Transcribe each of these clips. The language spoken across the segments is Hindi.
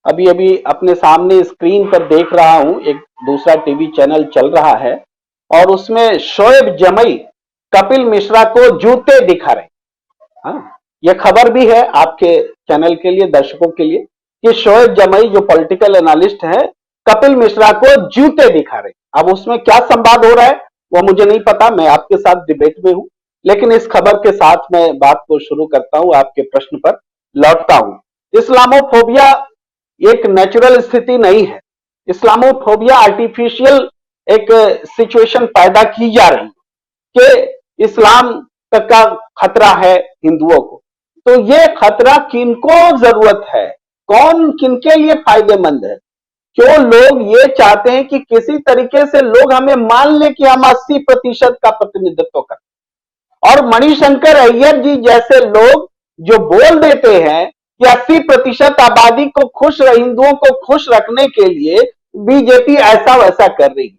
अभी अभी अपने सामने स्क्रीन पर देख रहा हूं, एक दूसरा टीवी चैनल चल रहा है और उसमें शोएब जमई कपिल मिश्रा को जूते दिखा रहे। हाँ, यह खबर भी है आपके चैनल के लिए, दर्शकों के लिए, कि शोएब जमई जो पॉलिटिकल एनालिस्ट है कपिल मिश्रा को जूते दिखा रहे। अब उसमें क्या संवाद हो रहा है वो मुझे नहीं पता, मैं आपके साथ डिबेट में हूं, लेकिन इस खबर के साथ मैं बात को शुरू करता हूं, आपके प्रश्न पर लौटता हूं। इस्लामोफोबिया एक नेचुरल स्थिति नहीं है। इस्लामोफोबिया आर्टिफिशियल एक सिचुएशन पैदा की जा रही है कि इस्लाम का खतरा है हिंदुओं को। तो ये खतरा किनको जरूरत है, कौन किनके लिए फायदेमंद है? क्यों लोग ये चाहते हैं कि किसी तरीके से लोग हमें मान ले कि हम 80% का प्रतिनिधित्व करें, और मणिशंकर अय्यर जी जैसे लोग जो बोल देते हैं कि 80% आबादी को खुश, हिंदुओं को खुश रखने के लिए बीजेपी ऐसा वैसा कर रही है।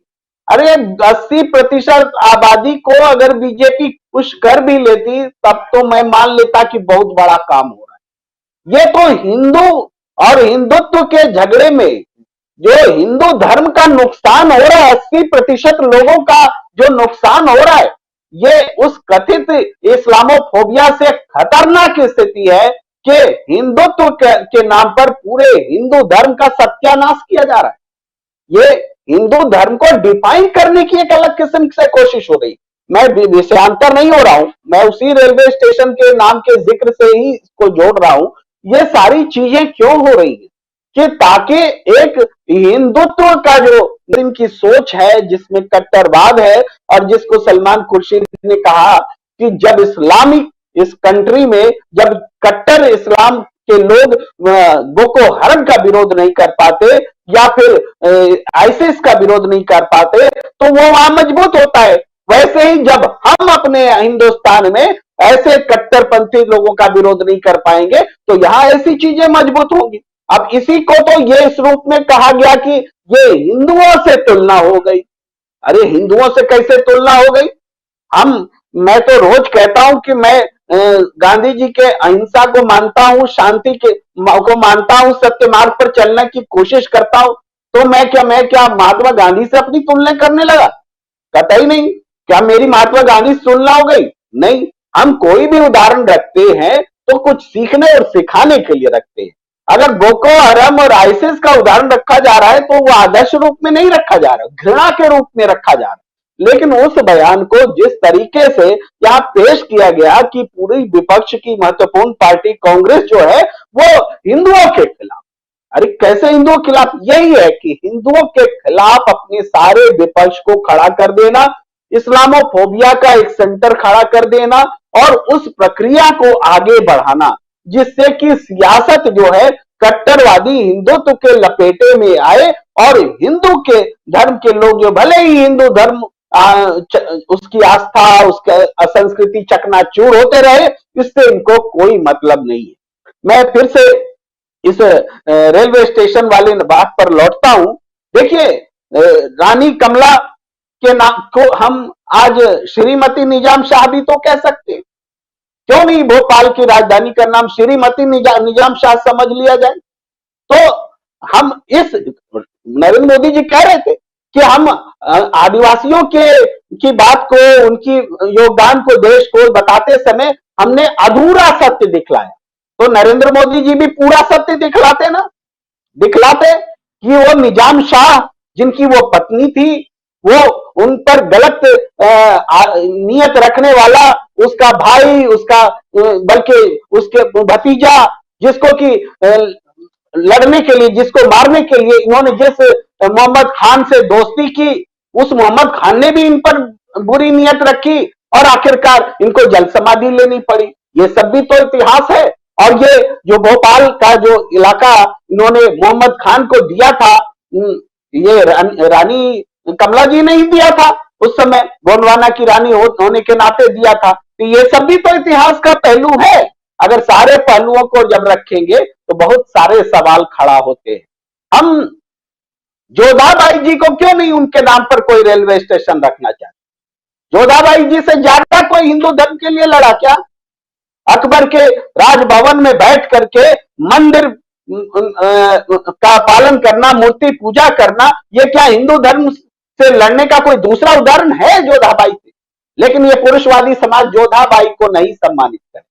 अरे 80% आबादी को अगर बीजेपी खुश कर भी लेती तब तो मैं मान लेता कि बहुत बड़ा काम हो रहा है। ये तो हिंदू और हिंदुत्व के झगड़े में जो हिंदू धर्म का नुकसान हो रहा है, 80% लोगों का जो नुकसान हो रहा है, ये उस कथित इस्लामोफोबिया से खतरनाक स्थिति है कि हिंदुत्व के नाम पर पूरे हिंदू धर्म का सत्यानाश किया जा रहा है। ये हिंदू धर्म को डिफाइन करने की एक अलग किस्म से कोशिश हो रही। मैं विषयांतर नहीं हो रहा हूं, मैं उसी रेलवे स्टेशन के नाम के जिक्र से ही इसको जोड़ रहा हूं। ये सारी चीजें क्यों हो रही है कि ताकि एक हिंदुत्व का जो इनकी सोच है जिसमें कट्टरवाद है, और जिसको सलमान खुर्शीद ने कहा कि जब इस्लामिक इस कंट्री में जब कट्टर इस्लाम के लोग बोको हरम का विरोध नहीं कर पाते या फिर आईसिस का विरोध नहीं कर पाते तो वो वहां मजबूत होता है। वैसे ही जब हम अपने हिंदुस्तान में ऐसे कट्टरपंथी लोगों का विरोध नहीं कर पाएंगे तो यहां ऐसी चीजें मजबूत होंगी। अब इसी को तो ये इस रूप में कहा गया कि ये हिंदुओं से तुलना हो गई। अरे हिंदुओं से कैसे तुलना हो गई? मैं तो रोज कहता हूं कि मैं गांधी जी के अहिंसा को मानता हूं, शांति को मानता हूं, सत्य मार्ग पर चलने की कोशिश करता हूं। तो मैं क्या महात्मा गांधी से अपनी तुलना करने लगा? कतई नहीं। क्या मेरी महात्मा गांधी से तुलना हो गई? नहीं। हम कोई भी उदाहरण रखते हैं तो कुछ सीखने और सिखाने के लिए रखते हैं। अगर बोको हरम और आईसिस का उदाहरण रखा जा रहा है तो वो आदर्श रूप में नहीं रखा जा रहा, घृणा के रूप में रखा जा रहा है। लेकिन उस बयान को जिस तरीके से यहां पेश किया गया कि पूरी विपक्ष की महत्वपूर्ण पार्टी कांग्रेस जो है वो हिंदुओं के खिलाफ, अरे कैसे हिंदुओं के खिलाफ? यही है कि हिंदुओं के खिलाफ अपने सारे विपक्ष को खड़ा कर देना, इस्लामोफोबिया का एक सेंटर खड़ा कर देना और उस प्रक्रिया को आगे बढ़ाना जिससे कि सियासत जो है कट्टरवादी हिंदुत्व के लपेटे में आए और हिंदू के धर्म के लोग जो भले ही हिंदू धर्म उसकी आस्था, उसका संस्कृति चकनाचूर होते रहे, इससे इनको कोई मतलब नहीं है। मैं फिर से इस रेलवे स्टेशन वाली बात पर लौटता हूं। देखिए, रानी कमला के नाम को हम आज श्रीमती निजाम शाह भी तो कह सकते हैं। क्यों नहीं भोपाल की राजधानी का नाम श्रीमती निजाम शाह समझ लिया जाए? तो हम इस नरेंद्र मोदी जी कह रहे थे कि हम आदिवासियों की बात को, उनकी योगदान को, देश को बताते समय हमने अधूरा सत्य दिखलाया। तो नरेंद्र मोदी जी भी पूरा सत्य दिखलाते ना, दिखलाते कि वो निजाम शाह जिनकी वो पत्नी थी, वो उन पर गलत नियत रखने वाला उसका भाई, उसका बल्कि उसके भतीजा, जिसको कि लड़ने के लिए, जिसको मारने के लिए इन्होंने जिस मोहम्मद खान से दोस्ती की, उस मोहम्मद खान ने भी इन पर बुरी नियत रखी और आखिरकार इनको जल समाधि लेनी पड़ी। ये सब भी तो इतिहास है। और ये जो भोपाल का जो इलाका इन्होंने मोहम्मद खान को दिया था, ये रानी कमला जी ने ही दिया था, उस समय गोंडवाना की रानी होने के नाते दिया था। तो ये सब भी तो इतिहास का पहलू है। अगर सारे पहलुओं को जब रखेंगे तो बहुत सारे सवाल खड़ा होते हैं। हम जोधाबाई जी को क्यों नहीं उनके नाम पर कोई रेलवे स्टेशन रखना चाहते? जोधाबाई जी से ज्यादा कोई हिंदू धर्म के लिए लड़ा क्या? अकबर के राजभवन में बैठ करके मंदिर का पालन करना, मूर्ति पूजा करना, ये क्या हिंदू धर्म से लड़ने का कोई दूसरा उदाहरण है जोधाबाई से? लेकिन ये पुरुषवादी समाज जोधाबाई को नहीं सम्मानित करे।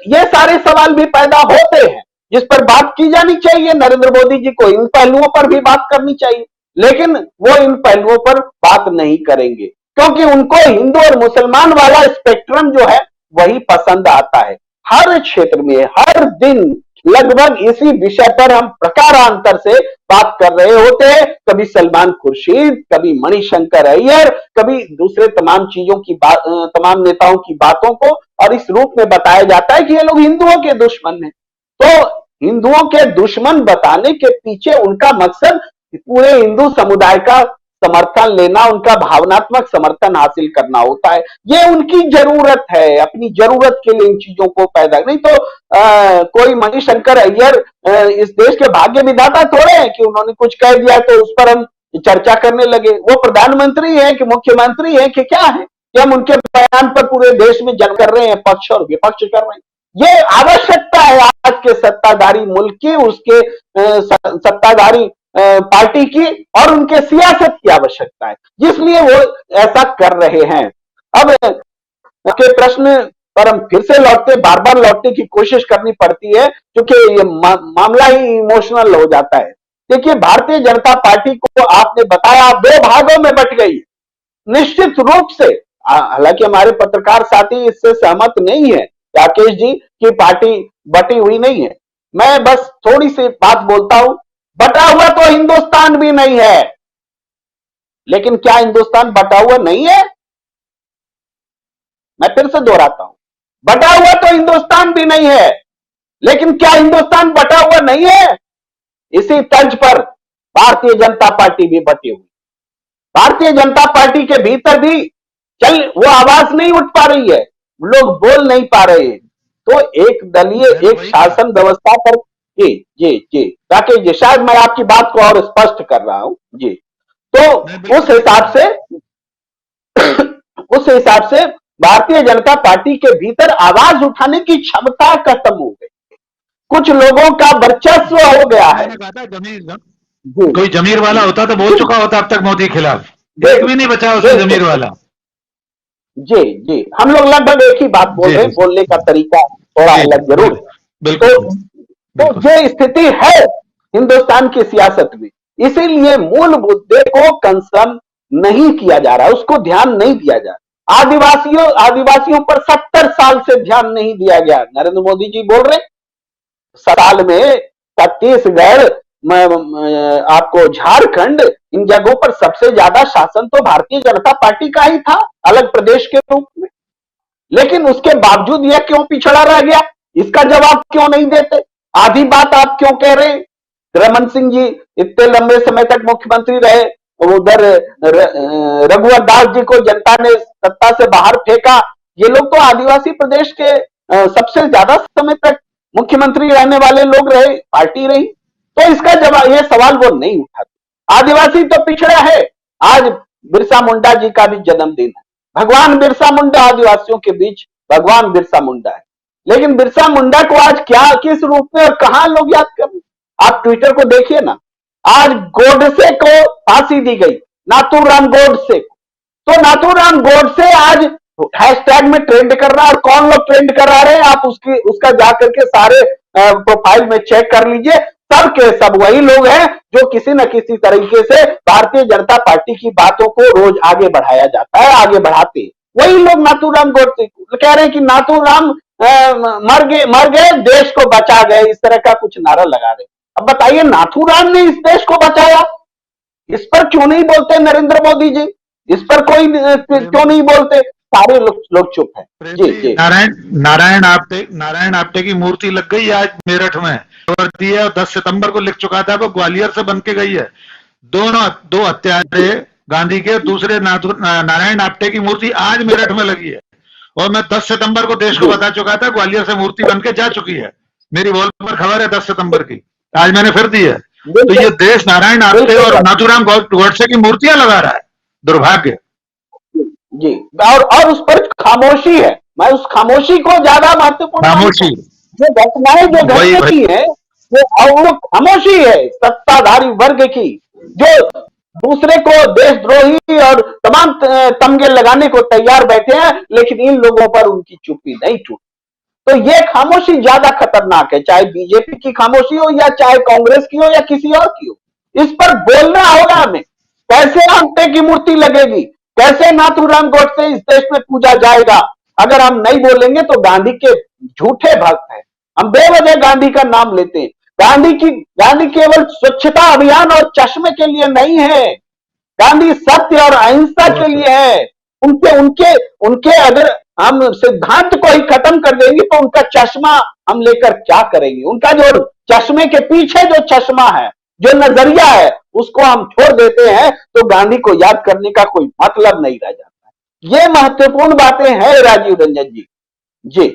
ये सारे सवाल भी पैदा होते हैं जिस पर बात की जानी चाहिए। नरेंद्र मोदी जी को इन पहलुओं पर भी बात करनी चाहिए, लेकिन वो इन पहलुओं पर बात नहीं करेंगे क्योंकि उनको हिंदू और मुसलमान वाला स्पेक्ट्रम जो है वही पसंद आता है। हर क्षेत्र में हर दिन लगभग इसी विषय पर हम प्रकारांतर से बात कर रहे होते हैं। कभी सलमान खुर्शीद, कभी मणिशंकर अय्यर, कभी दूसरे तमाम चीजों की बात, तमाम नेताओं की बातों को और इस रूप में बताया जाता है कि ये लोग हिंदुओं के दुश्मन हैं। तो हिंदुओं के दुश्मन बताने के पीछे उनका मकसद पूरे हिंदू समुदाय का समर्थन लेना, उनका भावनात्मक समर्थन हासिल करना होता है। ये उनकी जरूरत है, अपनी जरूरत के लिए इन चीजों को पैदा, नहीं तो कोई मणिशंकर अय्यर इस देश के भाग्य विधाता थोड़े हैं कि उन्होंने कुछ कह दिया तो उस पर हम चर्चा करने लगे। वो प्रधानमंत्री है कि मुख्यमंत्री है कि क्या है कि हम उनके बयान पर पूरे देश में जंग कर रहे हैं, पक्ष और विपक्ष कर रहे हैं। ये आवश्यकता है आज के सत्ताधारी मुल्क की, उसके सत्ताधारी पार्टी की और उनके सियासत की आवश्यकता है, जिसलिए वो ऐसा कर रहे हैं। अब के प्रश्न पर हम फिर से लौटते, बार बार लौटने की कोशिश करनी पड़ती है क्योंकि ये मामला ही इमोशनल हो जाता है। देखिए, भारतीय जनता पार्टी को आपने बताया दो भागों में बट गई। निश्चित रूप से, हालांकि हमारे पत्रकार साथी इससे सहमत नहीं है राकेश जी की पार्टी बटी हुई नहीं है। मैं बस थोड़ी सी बात बोलता हूं। बटा हुआ तो हिंदुस्तान भी नहीं है, लेकिन क्या हिंदुस्तान बटा हुआ नहीं है? मैं फिर से दोहराता हूं, बटा हुआ तो हिंदुस्तान भी नहीं है, लेकिन क्या हिंदुस्तान बटा हुआ नहीं है? इसी तर्ज पर भारतीय जनता पार्टी भी बटी हुई। भारतीय जनता पार्टी के भीतर भी वो आवाज नहीं उठ पा रही है, लोग बोल नहीं पा रहे हैं। तो एक दलीय, एक शासन व्यवस्था पर जी जी जी राकेश जी, शायद मैं आपकी बात को और स्पष्ट कर रहा हूं जी। तो उस हिसाब से भारतीय जनता पार्टी के भीतर आवाज उठाने की क्षमता खत्म हो गई, कुछ लोगों का वर्चस्व हो गया है। कोई जमीर वाला होता तो बोल चुका होता अब तक मोदी के खिलाफ, एक भी नहीं बचा उसे जमीर वाला। जी जी, हम लोग लगभग एक ही बात बोल रहे हैं, बोलने का तरीका थोड़ा अलग जरूर है। तो ये स्थिति है हिंदुस्तान की सियासत में, इसीलिए मूल मुद्दे को कंसर्न नहीं किया जा रहा, उसको ध्यान नहीं दिया जा रहा। आदिवासियों पर 70 साल से ध्यान नहीं दिया गया। नरेंद्र मोदी जी बोल रहे साल में छत्तीसगढ़, आपको झारखंड, इन जगहों पर सबसे ज्यादा शासन तो भारतीय जनता पार्टी का ही था, अलग प्रदेश के रूप में। लेकिन उसके बावजूद यह क्यों पिछड़ा रह गया, इसका जवाब क्यों नहीं देते? आधी बात आप क्यों कह रहे हैं? रमन सिंह जी इतने लंबे समय तक मुख्यमंत्री रहे, उधर रघुवर दास जी को जनता ने सत्ता से बाहर फेंका। ये लोग तो आदिवासी प्रदेश के सबसे ज्यादा समय तक मुख्यमंत्री रहने वाले लोग रहे, पार्टी रही। तो इसका जवाब, ये सवाल वो नहीं उठाते। आदिवासी तो पिछड़ा है। आज बिरसा मुंडा जी का भी जन्मदिन है। भगवान बिरसा मुंडा आदिवासियों के बीच भगवान बिरसा मुंडा है, लेकिन बिरसा मुंडा को आज क्या, किस रूप में और कहां लोग याद कर रहे हैं? आप ट्विटर को देखिए ना, आज गोडसे को फांसी दी गई, नाथूराम गोडसे। तो नाथूराम गोडसे आज हैशटैग में ट्रेंड कर रहा है। और कौन लोग ट्रेंड करा रहे हैं, आप उसका जाकर के सारे प्रोफाइल में चेक कर लीजिए। सब के सब वही लोग हैं जो किसी न किसी तरीके से भारतीय जनता पार्टी की बातों को रोज आगे बढ़ाया जाता है, आगे बढ़ाते हैं। वही लोग नाथूराम गोडसे कह रहे हैं कि नाथूराम मर गए, देश को बचा गए, इस तरह का कुछ नारा लगा रहे। अब बताइए, नाथूराम ने इस देश को बचाया, इस पर क्यों नहीं बोलते नरेंद्र मोदी जी? इस पर कोई क्यों नहीं बोलते? सारे लोग चुप हैं। जी जी। नारायण आप्टे की मूर्ति लग गई आज मेरठ में, दी है, और 10 सितंबर को लिख चुका था, वो ग्वालियर से बन के गई है। दो हत्यारे गांधी के, दूसरे नारायण आप्टे की मूर्ति आज मेरठ में लगी है। और मैं 10 सितंबर को देश को बता चुका था, ग्वालियर से मूर्ति बन के जा चुकी है। मेरी वॉल पर खबर है 10 सितंबर की, आज मैंने फिर दी है। तो ये देश नारायण आप्टे और नाथूराम गोडसे की मूर्तियां लगा रहा है, दुर्भाग्य जी। और उस पर खामोशी है। मैं उस खामोशी को ज्यादा महत्वपूर्ण, खामोशी, जो घटनाएं जो घटती है वो खामोशी है सत्ताधारी वर्ग की, जो दूसरे को देशद्रोही और तमाम तमगे लगाने को तैयार बैठे हैं, लेकिन इन लोगों पर उनकी चुप्पी नहीं टूटी। तो ये खामोशी ज्यादा खतरनाक है, चाहे बीजेपी की खामोशी हो या चाहे कांग्रेस की हो या किसी और की हो। इस पर बोलना होगा हमें। कैसे आंटे की मूर्ति लगेगी, कैसे नाथूराम गोडसे इस देश में पूजा जाएगा? अगर हम नहीं बोलेंगे तो गांधी के झूठे भक्त हैं, हम बेवजह गांधी का नाम लेते हैं। गांधी केवल स्वच्छता अभियान और चश्मे के लिए नहीं है, गांधी सत्य और अहिंसा के लिए है। उनके उनके उनके अगर हम सिद्धांत को ही खत्म कर देंगे तो उनका चश्मा हम लेकर क्या करेंगे? उनका जो चश्मे के पीछे जो चश्मा है, जो नजरिया है, उसको हम छोड़ देते हैं तो गांधी को याद करने का कोई मतलब नहीं रह जाता। ये महत्वपूर्ण बातें हैं राजीव रंजन जी। जी